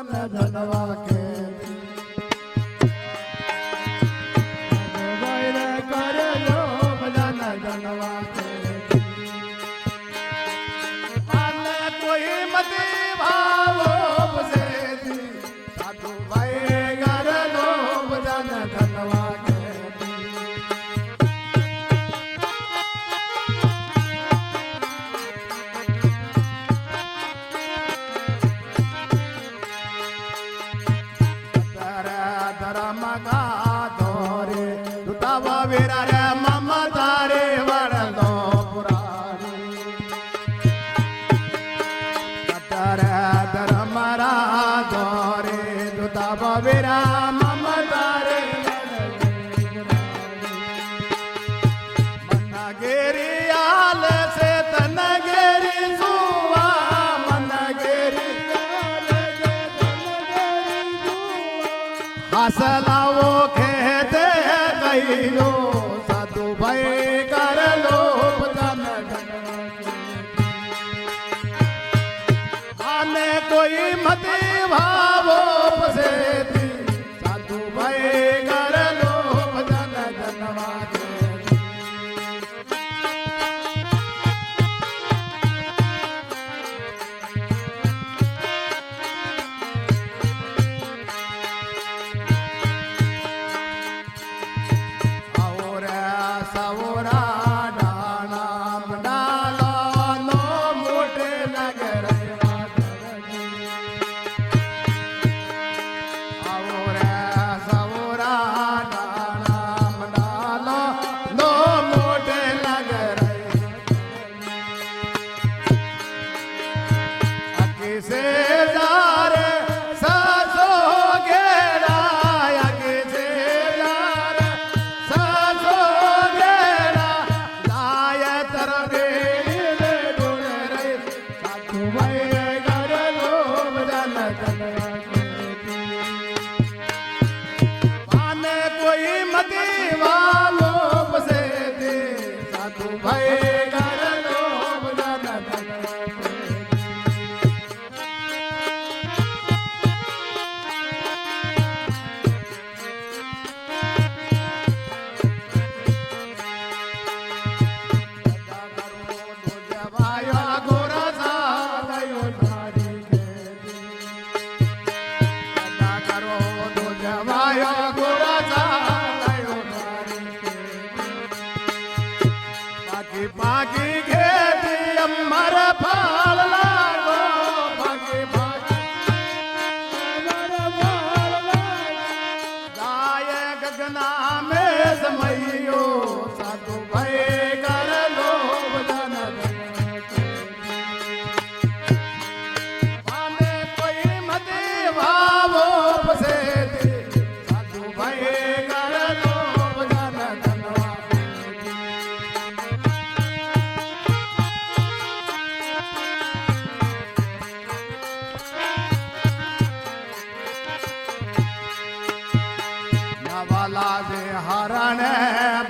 भजन धनवा के कर लो भजन धनवा के कोई मती भावो से साधु भाई कर लो भजन धनवा के धर्म का धोरे दुतावा वीरा रे ममता रे वरदो पुरारी धर्म रा धोरे दुतावा वीरा ममता रे मन गेरी आल से तन गेरी सुवा मन गेरी हसलाओ खेते कहिलो साधु भाई कर लो भजन आने कोई मती भावो से साधु भाई कर लो भजन धनवा के सवरा डाना डाला नो मोटे लग रहा और सवरा डाना डाला नो मोटे लग रहे अकी से जा रे सासो गेड़ा अकी से जा रे सासो कोई मती वालो से साधु भाई कर लो भजन धनवा गोरा सा करो दो जवाया गोरा सा पाकी पाकी खेती अमर फाल लागो पाकी पाकी अमर फाल लागो गाय गगना में समयो साधु भाई कर लो भजन माने कोई मती भावो से साधु भाई कर लो भजन धनवा नवाला जे हरण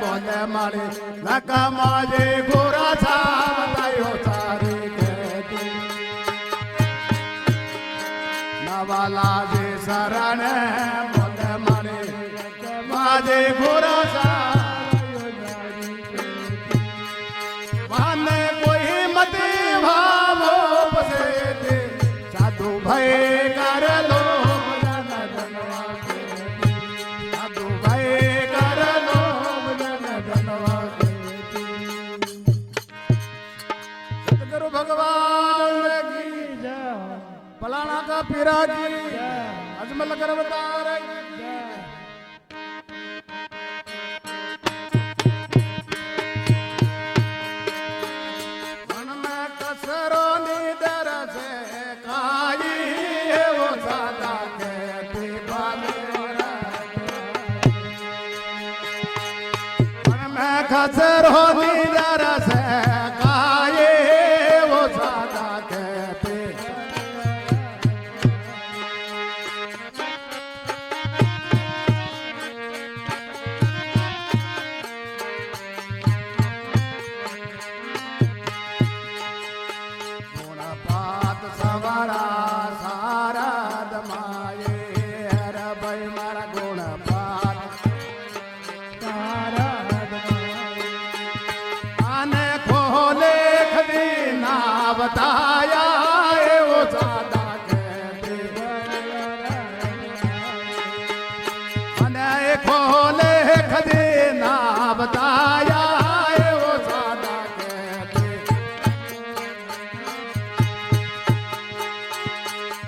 बोले मारे नकमा जे गोरा सा बतायो सारी कहती नवाला जे शरण बोले मारे नकमा जे गोरा सा माने कोई मती भावो से साधु भाई कर लो भजन धनवा के साधु भाई कर लो भजन धनवा के सतगुरु भगवान की जय फलाना का पीरा की अजमल कर अवतार की जय कसरो निदर से काई वो सादा कहती मन में कसरो निदर से काई वो सादा कहते सवरा सारा રમાયે રે ભાઈ મારા ગુણ પાઠ આને ખોલે ખદી ના બતાયા એવો સાદા કે અને ખોલે ખદી ના બતાયા એવો સાદા કે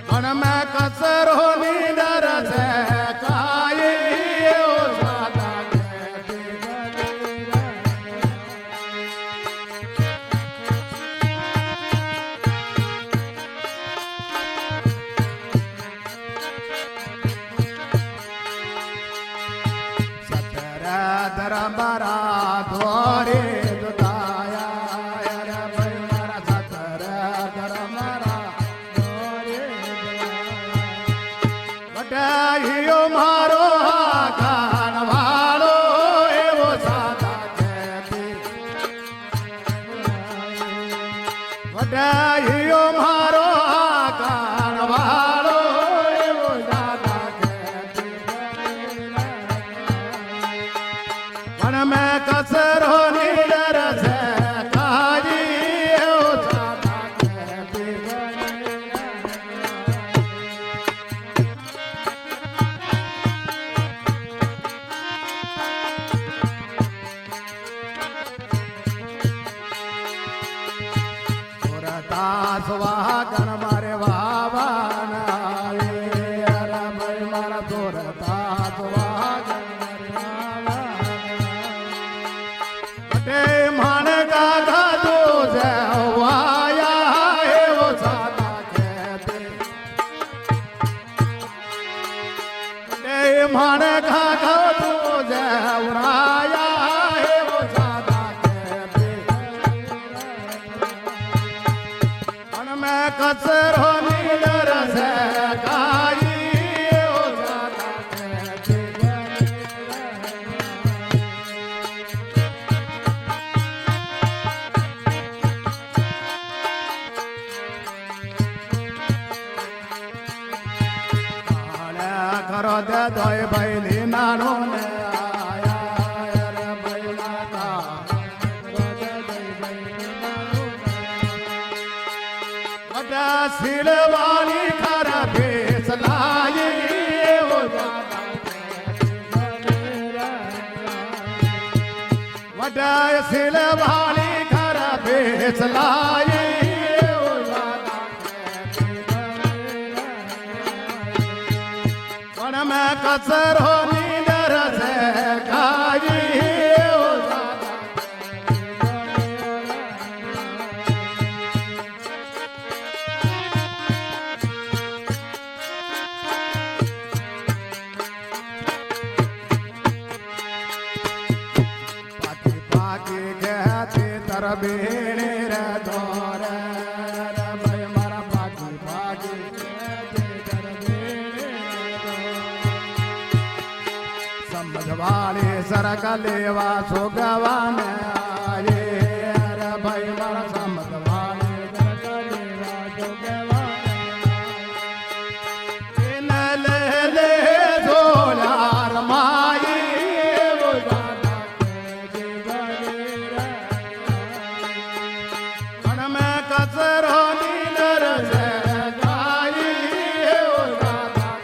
પણ મેં કસરો ની ડર છે કાઈ એવો સાદા મારા ધોરે દુતાયા રે ભાઈ મારા સતર મારા ધોરે વટાઈયો મારો કાન વાળો એવો સાદા કેતી વટાઈયો મારો કાન વાળો એવો સાદા પણ મેં કસરો ની ડર છે કાજી એવો સાદા કેતી સુરતા સુહાગણ મારે વાવાના રે ભાઈ મારા સુરતા સુહાગણ માણ ગાધા તો વાયા એવો સાદા કેતી માણ ગાધા તો વાયા એવો સાદા કેતી પણ મેં કસરો ની ડર છે કાઈ એવો સાદા કેતી કરો દે દોય ભાઈ ની નાનો ને આયા રે ભાઈ માતા વટા શીલવાણી ખરા ભેસ લાઈ એવો વટા શીલવાણી ખરા ભેસ લાઈ પણ મેં કસરો ની ડર છે કાજી એવો સાદા પાકી પાકી ખેતી તર બેણે રે દોરે રે ભાઈ મારા પાકી પાકી ખેતી તર બેણે સમજવાળી સરક લેવા સોગવાને આયે રે ભાઈ મારા સમજવાળી સરક લેવા સોગવાને લે લે જોલાર માઈ એવો સાદા કે પણ મેં કસરો ની ડર છે કાઈ એવો સાદા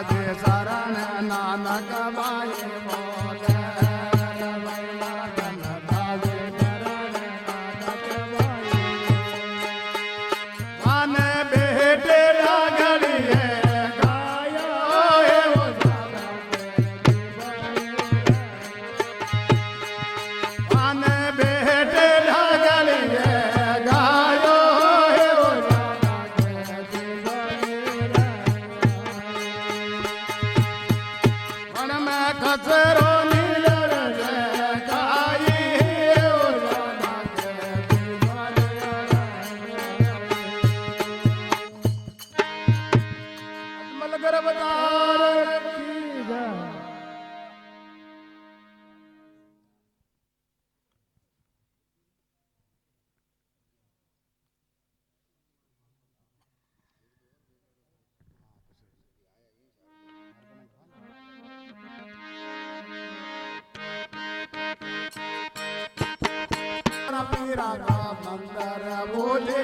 કે શરણ નાનક બાઈ બોલે રે ભાઈ મારા ગણદાજે શરણ નાનક બાઈ આને બેટે ડાગડીએ ગાયો એવો સાદા આને બેટે ડાગડીએ ગાયો એવો સાદા પણ મેં कमल गर्भधार की जय। पीरा का मंदिर बोले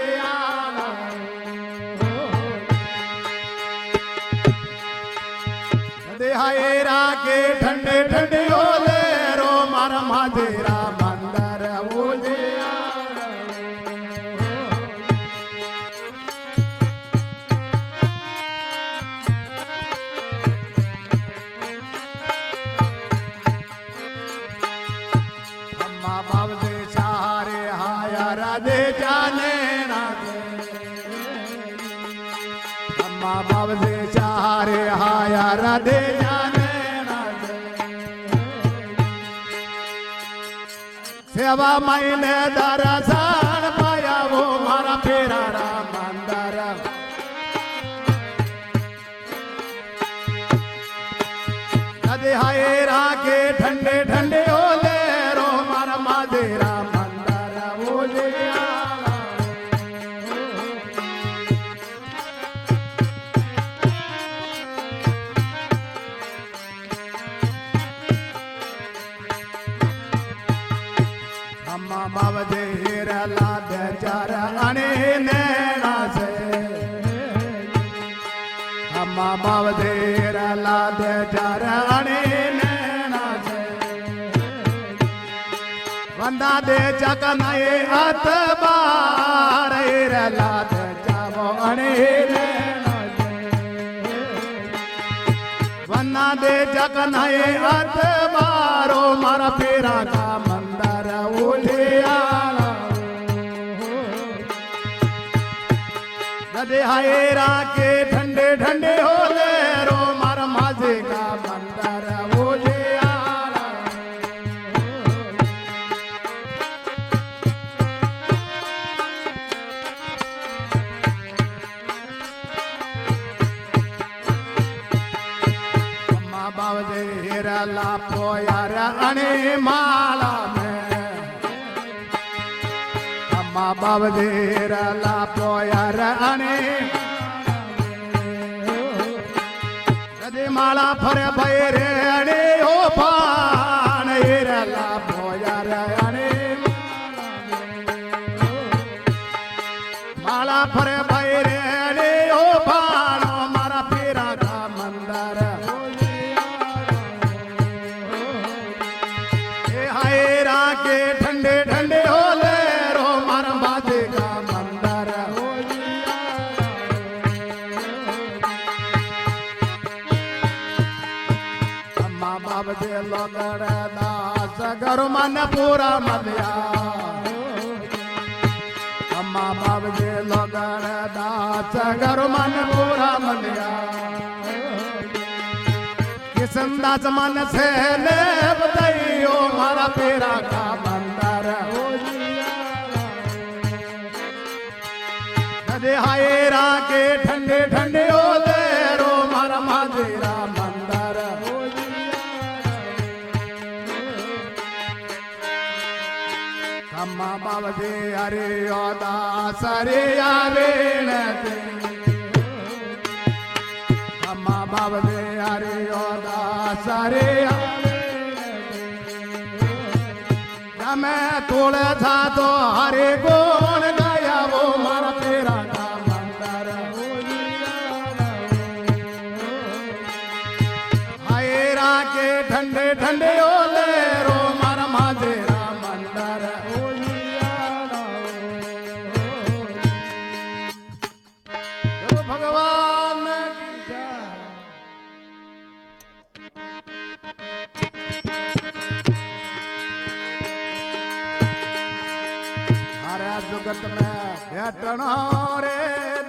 देहायरा के ठंडे ठंडे ओले रो मार माधेरा मंदिर बोले अम्मा बाब दे सारे हाया राधे जाने ना अम्मा बाब दे सारे हाया राधे जाने ना सेवा मायने दरसान पाया वो मारा फेरा राम मंदिर नदी हायरा के ठंडे ठंडे ओले रो मारा माधेरा मंदिर बोले अम्मा बाब देर लाद चार अने नैना से अम्मा बाब देर लाद चार अने नैना से वंदा दे चकनाए हाथ बार लाद जावो अने नैना से वंदा दे चकनाए हाथ बारो मारा फेरा का मंदिर ओले आला नदी हायरा के ठंडे ठंडे होले रो मार माझे का मंदिर ओले आला अम्मा बाब दे ला पोयार अने माला में अम्मा बाब देर ला पोयार अने नदी माला फर भैरे अने ओ पान ला पोयार अने माला फर भैरे अने ओ पान मारा फेरा का मंदिर हायरा के ठंडे ठंडे होले रो मार बाजे का मंदिर अम्मा बाब दे लगड़ दास घर मन पूरा मलिया अम्मा बाब दे लगड़ दास घर मन पूरा मलिया किसंदास मन से ले बताइयो मारा पेरा का मंदिर नदी हायरा के ठंडे ठंडे ओले रो मारा माधेरा मंदिर अम्मा बाब दे अरे दास रे आवेण अम्मा बाब दे अरे दास रे मैं तोड़े था तो हरे गुण गाया वो मारा तेरा का मंदिर हायरा के ठंडे ठंडे ओले रो मारा माधेरा मंदिर भगवान जुगत में बैठनो रे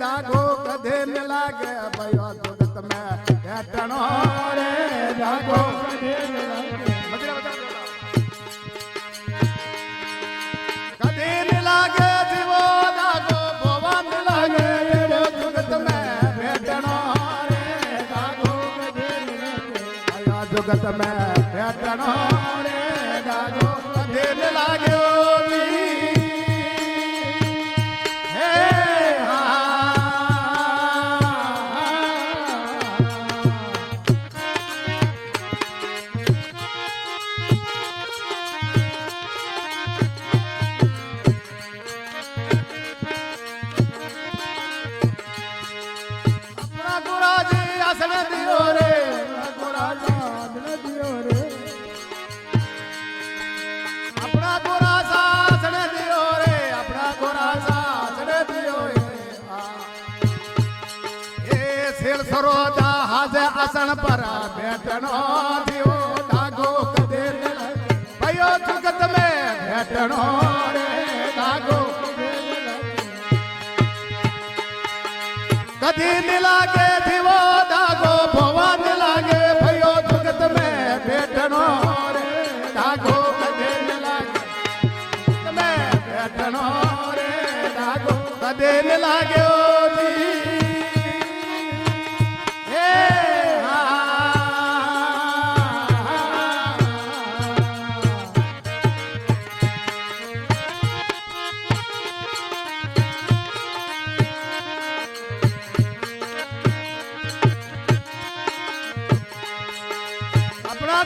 दागो कदे न लागे भयो जुगत में बैठनो रे दागो कदे न लागे कदे न लागे जीवो दागो भवन लागे रे जुगत में बैठनो रे જગત મેં બેઠણો રે ડાગો કદે ન લાગ્યો જી. હે સરોદા હાજે આસણ પર બેઠણો દિયો ડાગો કદે ભયો જગત મે બેઠણો રે ડાગો કદી ન લાગે દીવો ડાગો ભવા ન લાગે ભયો જગત મે બેઠણો રે ડાગો કદે ન લાગે તમે બેઠણો રે ડાગો કદે ન લાગ્યો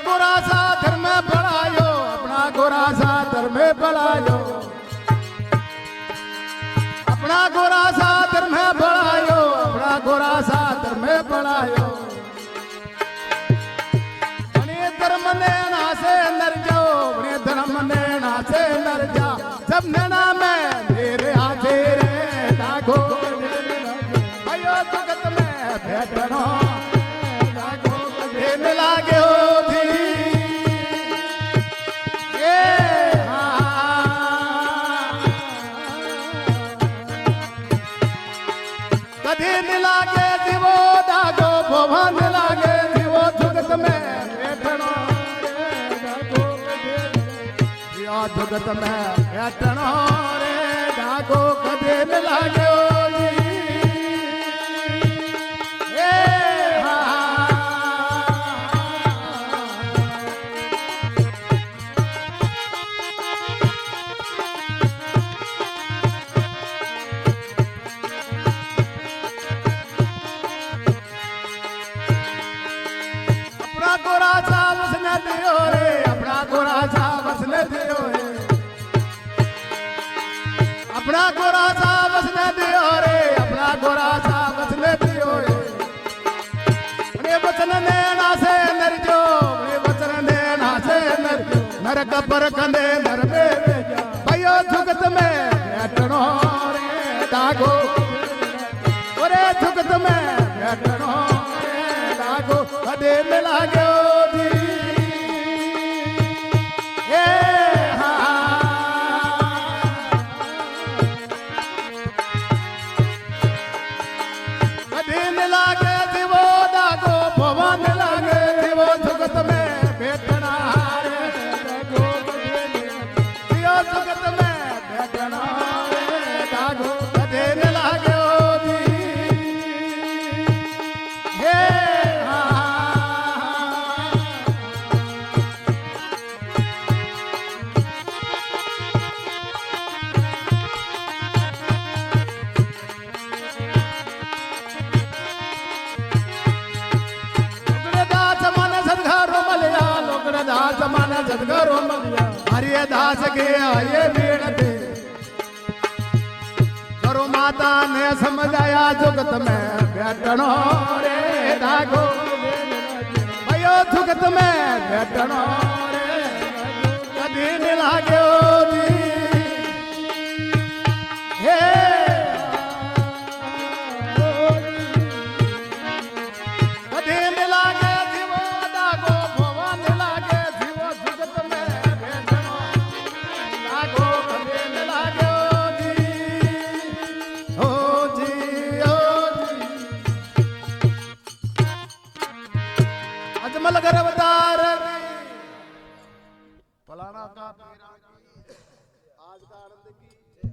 गोरासा धर्म बढ़ायो अपना गोरासा धर्म बढ़ायो अपना गोरासा धर्म बढ़ायो अपना गोरासा धर्म बढ़ायो अपने धर्म ने नासे नर जाओ अपने धर्म ने नासे नर जा सब नैना में मेरे हाथे रे डागो भयो जगत में बैठनो डागो देने लागे हो लागे जीवो दागो भवन लागे जीवो जगत में बैठनो रे जगत में बैठनो रे दागो कदे न लागे गोरासा वसने दियो रे अपना गोरासा वसने दियो रे अपना गोरासा वसने दियो रे अपना गोरासा वसने दियो रे अपने वचन नैना से नर जो अपने वचन नैना से नर जो नरक पर कंदे नर में भयो जगत में बैठनो रे डागो ओरे जगत में बैठनो रे डागो कदे न लागे दास माना सदगरो हरिय दास के आये भीड़ थे करो माता ने समझाया जुगत में बैठनो रे धागो भयो जुगत में बैठनो रे कभी न लाग्यो हे कभी न लागे अजमल गर्वदार फलाना का आज का आनंद की